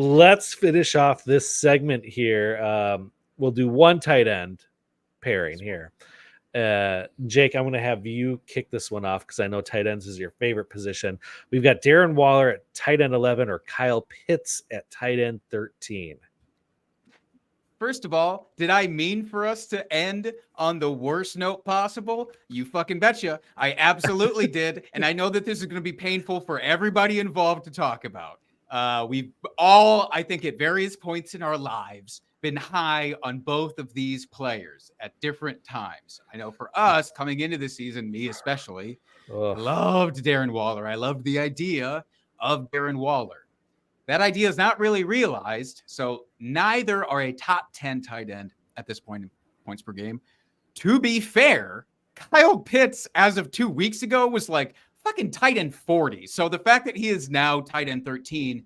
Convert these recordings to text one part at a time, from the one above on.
Let's finish off this segment here. We'll do one tight end pairing here. Jake, I'm going to have you kick this one off because I know tight ends is your favorite position. We've got Darren Waller at tight end 11 or Kyle Pitts at tight end 13. First of all, did I mean for us to end on the worst note possible? You fucking betcha. I absolutely did. And I know that this is going to be painful for everybody involved to talk about. We've all, I think, at various points in our lives, been high on both of these players at different times. I know for us, coming into the season, me especially, I loved Darren Waller. I loved the idea of Darren Waller. That idea is not really realized, so neither are a top 10 tight end at this point in points per game. To be fair, Kyle Pitts, as of 2 weeks ago, was like fucking tight end 40. So the fact that he is now tight end 13,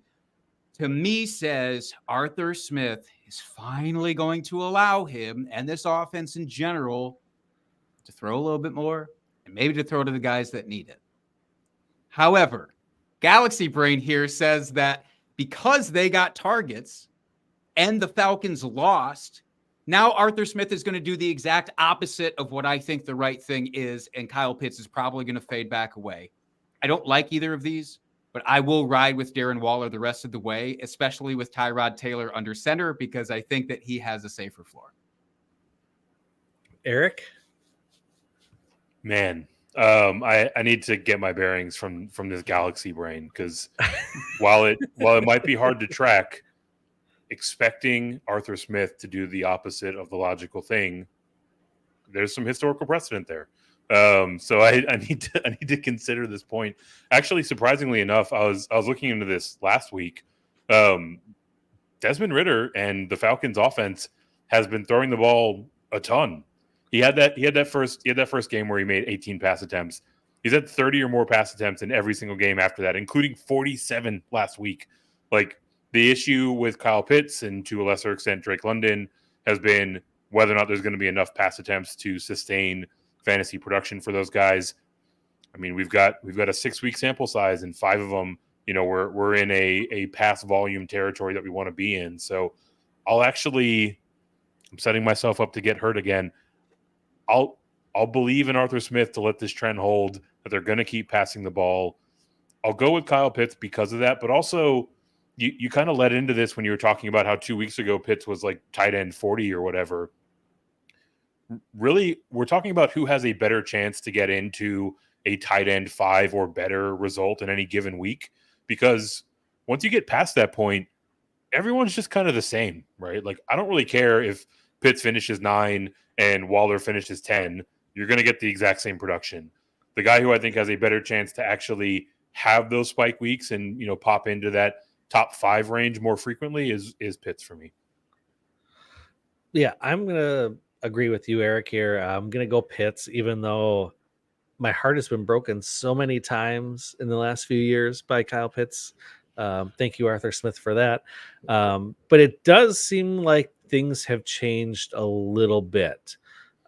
to me, says Arthur Smith is finally going to allow him and this offense in general to throw a little bit more and maybe to throw to the guys that need it. However, Galaxy Brain here says that because they got targets and the Falcons lost, now Arthur Smith is going to do the exact opposite of what I think the right thing is, and Kyle Pitts is probably going to fade back away. I don't like either of these, but I will ride with Darren Waller the rest of the way, especially with Tyrod Taylor under center, because I think that he has a safer floor. Eric? Man, I need to get my bearings from this Galaxy Brain, because while it might be hard to track, expecting Arthur Smith to do the opposite of the logical thing, there's some historical precedent there. So I need to consider this point. Actually, surprisingly enough, I was looking into this last week. Desmond Ridder and the Falcons offense has been throwing the ball a ton. He had that first game where he made 18 pass attempts. He's had 30 or more pass attempts in every single game after that, including 47 last week. Like, the issue with Kyle Pitts and to a lesser extent Drake London has been whether or not there's going to be enough pass attempts to sustain fantasy production for those guys. I mean, we've got a 6-week sample size, and 5 of them, we're in a pass volume territory that we want to be in. So I'm setting myself up to get hurt again. I'll believe in Arthur Smith to let this trend hold, that they're going to keep passing the ball. I'll go with Kyle Pitts because of that, but also you kind of led into this when you were talking about how 2 weeks ago Pitts was like tight end 40 or whatever. Really, we're talking about who has a better chance to get into a tight end 5 or better result in any given week, because once you get past that point, everyone's just kind of the same, right? Like, I don't really care if Pitts finishes 9 and Waller finishes 10. You're going to get the exact same production. The guy who I think has a better chance to actually have those spike weeks and, pop into that top 5 range more frequently is Pitts for me. Yeah, I'm going to agree with you, Eric, here. I'm going to go Pitts, even though my heart has been broken so many times in the last few years by Kyle Pitts. Thank you, Arthur Smith, for that. But it does seem like things have changed a little bit.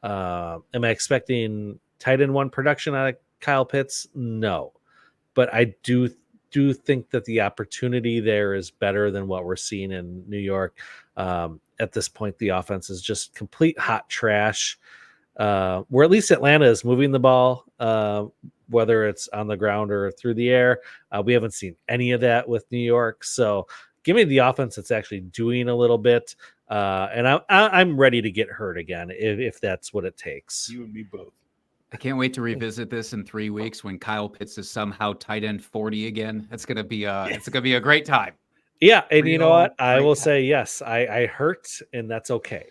Am I expecting tight end 1 production out of Kyle Pitts? No. But I do think that the opportunity there is better than what we're seeing in New York. At this point, the offense is just complete hot trash. Where at least Atlanta is moving the ball, whether it's on the ground or through the air. We haven't seen any of that with New York. So give me the offense that's actually doing a little bit. And I'm ready to get hurt again if that's what it takes. You and me both. I can't wait to revisit this in 3 weeks when Kyle Pitts is somehow tight end 40 again. It's gonna be a great time. Yeah, and you know what? I will say yes. I hurt, and that's okay.